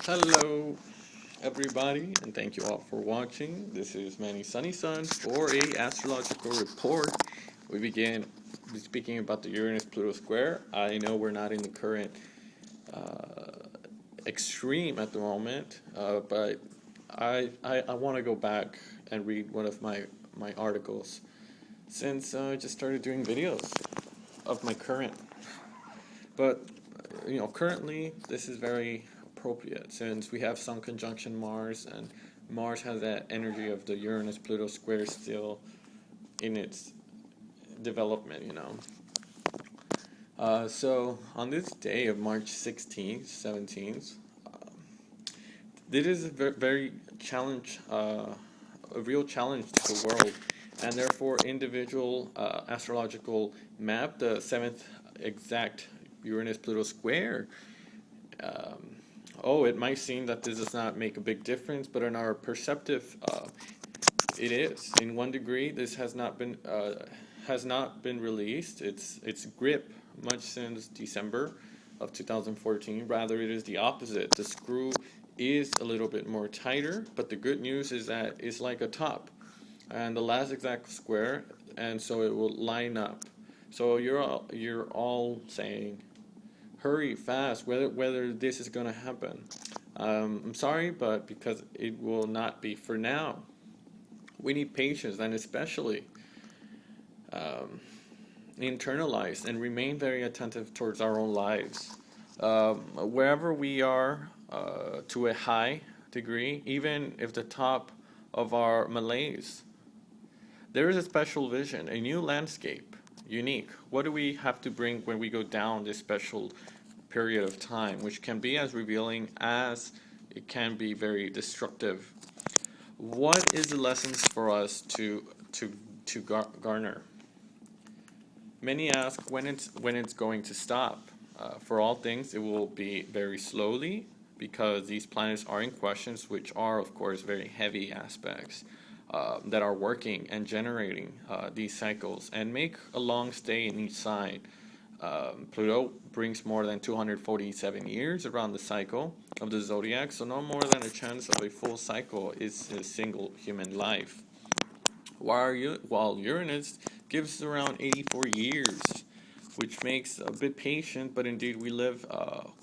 Hello, everybody, and thank you all for watching. This is Manny Sunny Sun for a astrological report. We begin speaking about the Uranus-Pluto square. I know we're not in the current extreme at the moment, but I want to go back and read one of my articles since I just started doing videos of my current. But currently this is very appropriate since we have Sun conjunction Mars, and Mars has that energy of the Uranus-Pluto square still in its development. So on this day of March 16th, 17th, this is a very challenge, a real challenge to the world, and therefore individual astrological map, the seventh exact Uranus-Pluto square. It might seem that this does not make a big difference, but in our perceptive, it is. In 1 degree, this has not been released. Its grip much since December of 2014. Rather, it is the opposite. The screw is a little bit more tighter, but the good news is that it's like a top, and the last exact square, and so it will line up. So you're all saying, hurry fast, whether this is going to happen. I'm sorry, but because it will not be for now. We need patience, and especially internalize and remain very attentive towards our own lives. Wherever we are, to a high degree, even if the top of our malaise, there is a special vision, a new landscape, unique. What do we have to bring when we go down this special period of time, which can be as revealing as it can be very destructive? What is the lessons for us to garner? Many ask when it's going to stop. For all things, it will be very slowly, because these planets are in questions, which are, of course, very heavy aspects that are working and generating these cycles and make a long stay in each sign. Pluto brings more than 247 years around the cycle of the zodiac, so no more than a chance of a full cycle is a single human life. While Uranus gives around 84 years, which makes a bit patient, but indeed we live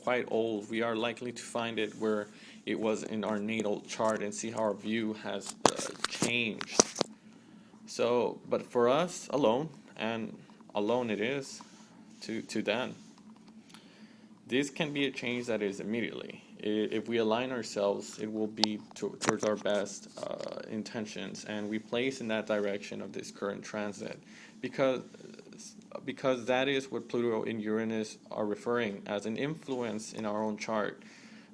quite old. We are likely to find it where it was in our natal chart and see how our view has changed. So, but for us, alone, and alone it is, to then. This can be a change that is immediately. If we align ourselves, it will be towards our best intentions, and we place in that direction of this current transit, because that is what Pluto and Uranus are referring as an influence in our own chart.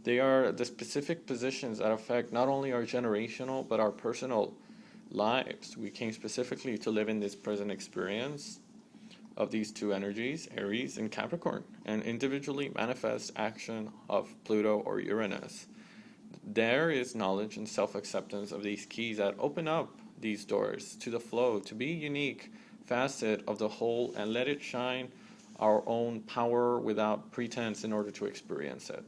They are the specific positions that affect not only our generational but our personal lives. We came specifically to live in this present experience of these two energies, Aries and Capricorn, and individually manifest action of Pluto or Uranus. There is knowledge and self-acceptance of these keys that open up these doors to the flow, to be unique facet of the whole, and let it shine our own power without pretense in order to experience it.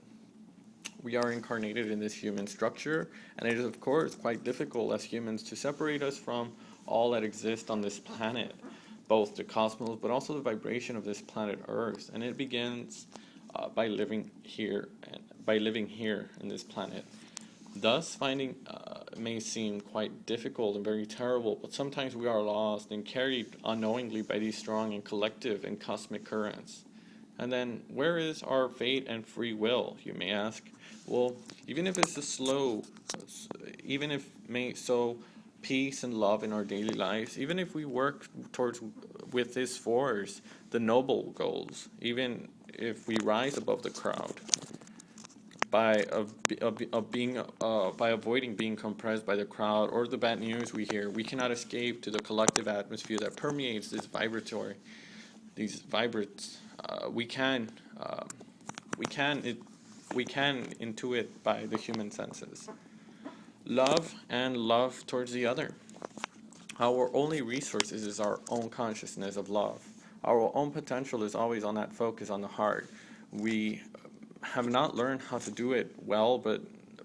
We are incarnated in this human structure, and it is of course quite difficult as humans to separate us from all that exists on this planet, both the cosmos but also the vibration of this planet Earth, and it begins by living here in this planet. Thus, finding may seem quite difficult and very terrible, but sometimes we are lost and carried unknowingly by these strong and collective and cosmic currents. And then, where is our fate and free will, you may ask? Well, even if it's even if may sow peace and love in our daily lives, even if we work towards with this force the noble goals, even if we rise above the crowd, by avoiding being compressed by the crowd or the bad news we hear, we cannot escape to the collective atmosphere that permeates these vibrates. We can intuit by the human senses. Love and love towards the other. Our only resources is our own consciousness of love. Our own potential is always on that focus on the heart. We have not learned how to do it well, but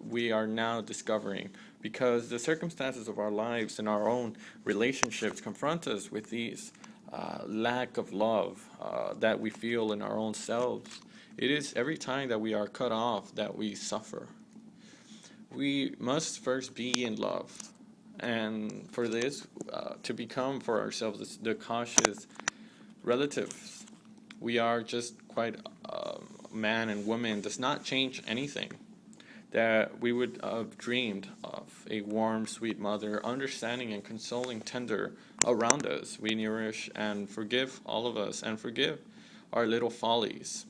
we are now discovering, because the circumstances of our lives and our own relationships confront us with these lack of love that we feel in our own selves. It is every time that we are cut off that we suffer. We must first be in love, and for this, to become for ourselves the cautious relatives we are just quite man and woman does not change anything. That we would have dreamed of a warm, sweet mother, understanding and consoling, tender around us. We nourish and forgive all of us and forgive our little follies.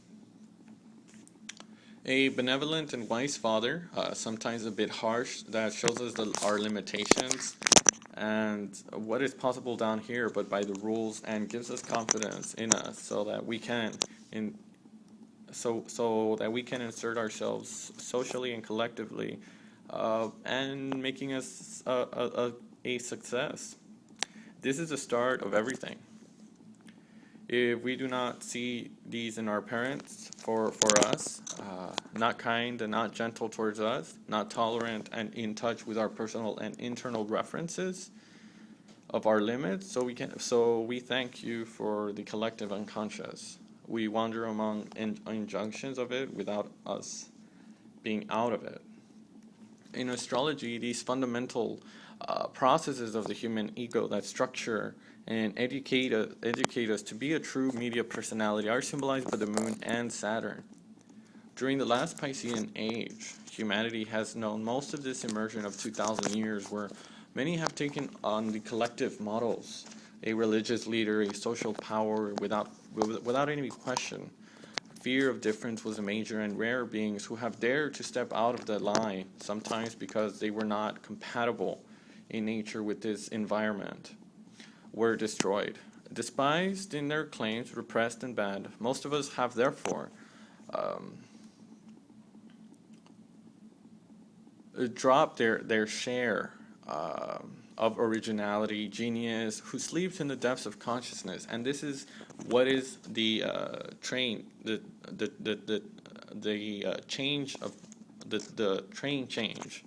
A benevolent and wise father, sometimes a bit harsh, that shows us our limitations and what is possible down here, but by the rules, and gives us confidence in us, so that we can so that we can insert ourselves socially and collectively, and making us a success. This is the start of everything. If we do not see these in our parents for us, not kind and not gentle towards us, not tolerant and in touch with our personal and internal references of our limits, so we thank you for the collective unconscious. We wander among injunctions of it without us being out of it. In astrology, these fundamental processes of the human ego that structure and educate us to be a true media personality are symbolized by the moon and Saturn. During the last Piscean age, humanity has known most of this immersion of 2,000 years, where many have taken on the collective models, a religious leader, a social power, without any question. Fear of difference was a major, and rare beings who have dared to step out of the line, sometimes because they were not compatible in nature with this environment, were destroyed. Despised in their claims, repressed and banned, most of us have therefore dropped their share of originality, genius, who sleeps in the depths of consciousness, and this is what is the train change of the train change.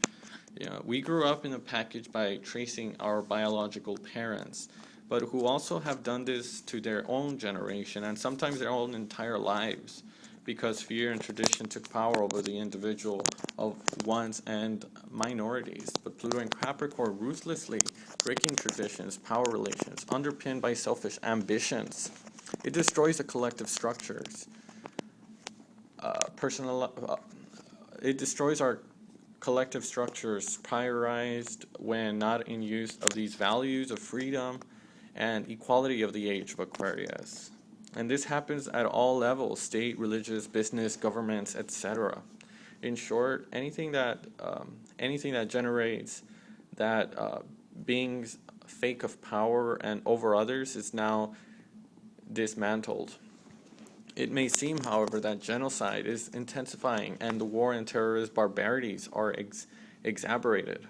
We grew up in a package by tracing our biological parents, but who also have done this to their own generation and sometimes their own entire lives, because fear and tradition took power over the individual of ones and minorities. But Pluto and Capricorn ruthlessly breaking traditions, power relations, underpinned by selfish ambitions. It destroys the collective structures. It destroys our collective structures prioritized when not in use of these values of freedom and equality of the age of Aquarius. And this happens at all levels: state, religious, business, governments, etc. In short, anything that generates that being's fake of power and over others is now dismantled. It may seem, however, that genocide is intensifying and the war and terrorist barbarities are exacerbated.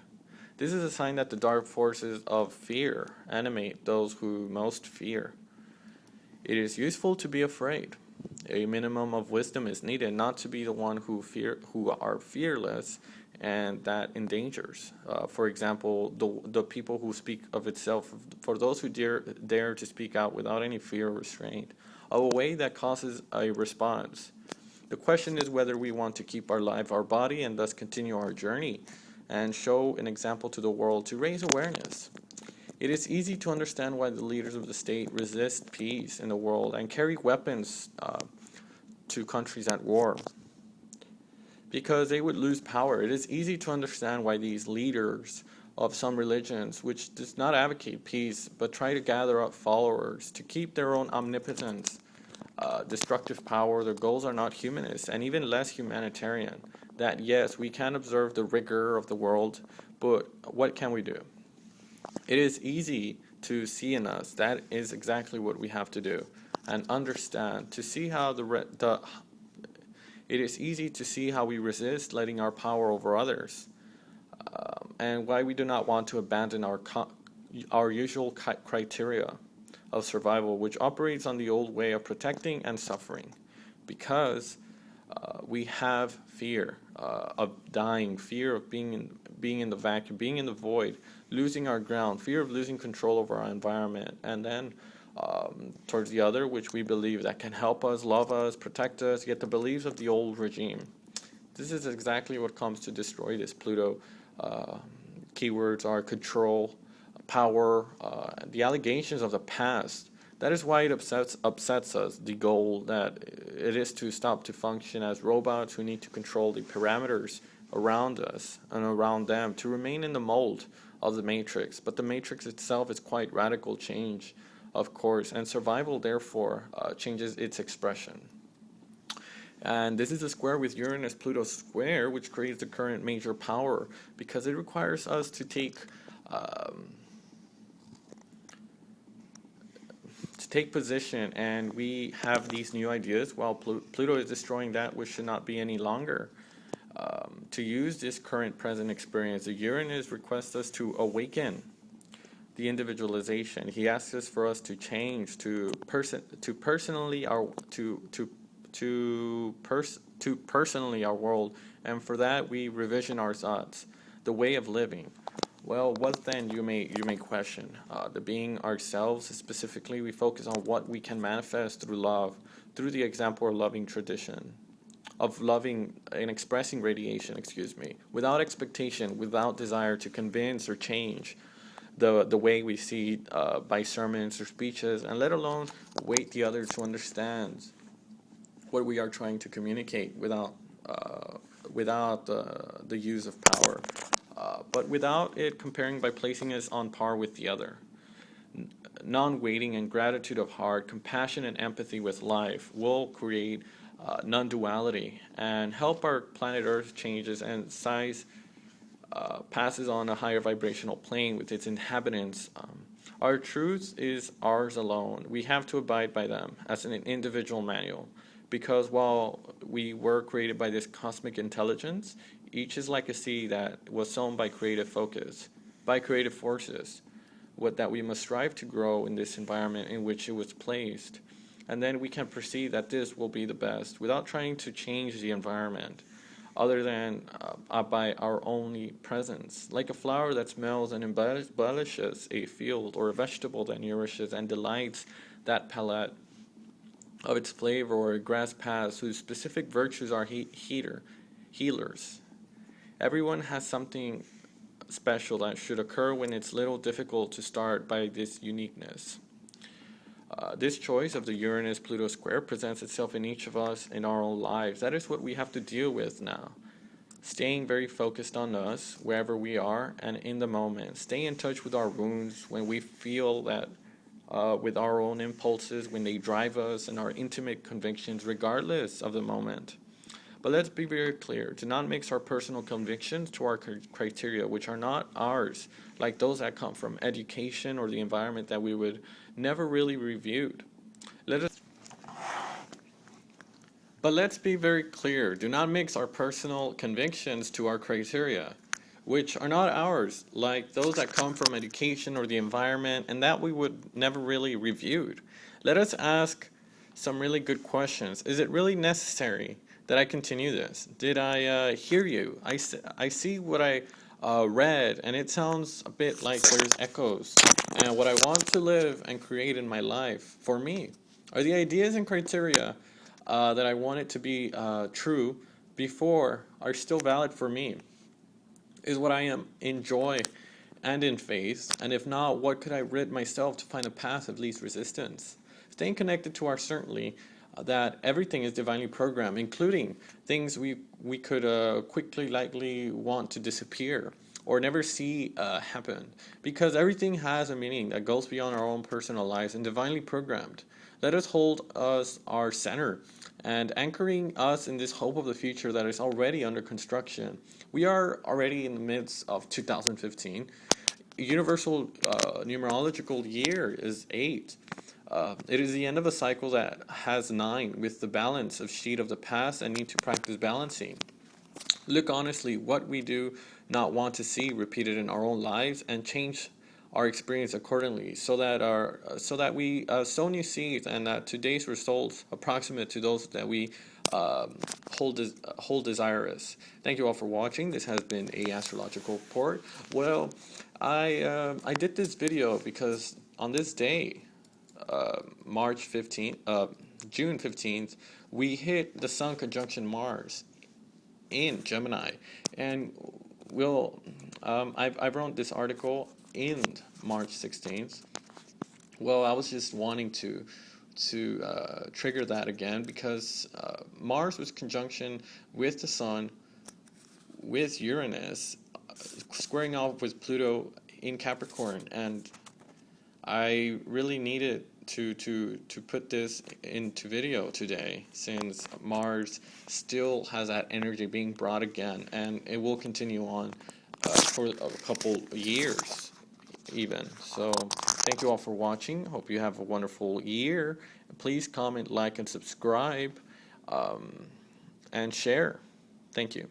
This is a sign that the dark forces of fear animate those who most fear. It is useful to be afraid. A minimum of wisdom is needed, not to be the one who are fearless, and that endangers. For example, the people who speak of itself, for those who dare to speak out without any fear or restraint, of a way that causes a response. The question is whether we want to keep our body, and thus continue our journey, and show an example to the world to raise awareness. It is easy to understand why the leaders of the state resist peace in the world and carry weapons to countries at war, because they would lose power. It is easy to understand why these leaders of some religions, which does not advocate peace but try to gather up followers to keep their own omnipotence, destructive power, their goals are not humanist and even less humanitarian. That yes, we can observe the rigor of the world, but what can we do? It is easy to see in us. That is exactly what we have to do, and understand, to see how it is easy to see how we resist letting our power over others, and why we do not want to abandon our usual criteria of survival, which operates on the old way of protecting and suffering, because We have fear of dying, fear of being in the vacuum, being in the void, losing our ground, fear of losing control over our environment, and then towards the other, which we believe that can help us, love us, protect us, yet the beliefs of the old regime. This is exactly what comes to destroy this Pluto. Uh, Keywords are control, power, the allegations of the past. That is why it upsets us, the goal that it is to stop to function as robots who need to control the parameters around us and around them to remain in the mold of the matrix. But the matrix itself is quite radical change, of course, and survival therefore changes its expression. And this is a square with Uranus Pluto square, which creates the current major power because it requires us um, to take position, and we have these new ideas while Pluto is destroying that which should not be any longer. To use this current present experience, the Uranus requests us to awaken the individualization. He asks us for us to change to personally our world, and for that we revision our thoughts, the way of living. Well, what then, you may question? The being ourselves specifically, we focus on what we can manifest through love, through the example of loving tradition, of loving and expressing radiation, without expectation, without desire to convince or change the way we see by sermons or speeches, and let alone wait the other to understand what we are trying to communicate without the use of power, but without it comparing by placing us on par with the other. Non-waiting and gratitude of heart, compassion and empathy with life will create non-duality and help our planet Earth changes and size passes on a higher vibrational plane with its inhabitants. Our truth is ours alone. We have to abide by them as an individual manual, because while we were created by this cosmic intelligence, each is like a seed that was sown by creative focus, by creative forces, what that we must strive to grow in this environment in which it was placed. And then we can perceive that this will be the best without trying to change the environment other than by our only presence. Like a flower that smells and embellishes a field, or a vegetable that nourishes and delights that palate of its flavor, or a grass paths whose specific virtues are healers. Everyone has something special that should occur when it's little difficult to start by this uniqueness. This choice of the Uranus-Pluto square presents itself in each of us in our own lives. That is what we have to deal with now. Staying very focused on us, wherever we are, and in the moment. Stay in touch with our wounds when we feel that, with our own impulses, when they drive us, and our intimate convictions, regardless of the moment. But let's be very clear. Do not mix our personal convictions to our criteria, which are not ours, like those that come from education or the environment that we would never really reviewed. But let's be very clear. Do not mix our personal convictions to our criteria, which are not ours, like those that come from education or the environment, and that we would never really reviewed. Let us ask some really good questions. Is it really necessary that I continue this? Did I hear you? I see what I read, and it sounds a bit like there's echoes. And what I want to live and create in my life, for me, are the ideas and criteria that I want it to be true before are still valid for me? Is what I am in joy and in faith? And if not, what could I rid myself to find a path of least resistance? Staying connected to our certainty that everything is divinely programmed, including things we could quickly, likely want to disappear or never see happen, because everything has a meaning that goes beyond our own personal lives and divinely programmed. Let us hold us our center and anchoring us in this hope of the future that is already under construction. We are already in the midst of 2015. Universal numerological year is 8. It is the end of a cycle that has 9, with the balance of sheet of the past and need to practice balancing. Look honestly what we do not want to see repeated in our own lives and change our experience accordingly, so that we sow new seeds and that today's results approximate to those that we whole desirous. Thank you all for watching. This has been a astrological report. Well, I did this video because on this day, March 15th, June 15th, we hit the Sun conjunction Mars in Gemini, and I wrote this article in March 16th. Well, I was just wanting to trigger that again because Mars was conjunction with the Sun, with Uranus, squaring off with Pluto in Capricorn, and I really needed to put this into video today since Mars still has that energy being brought again, and it will continue on for a couple years even. So thank you all for watching. Hope you have a wonderful year. Please comment, like, and subscribe, and share. Thank you.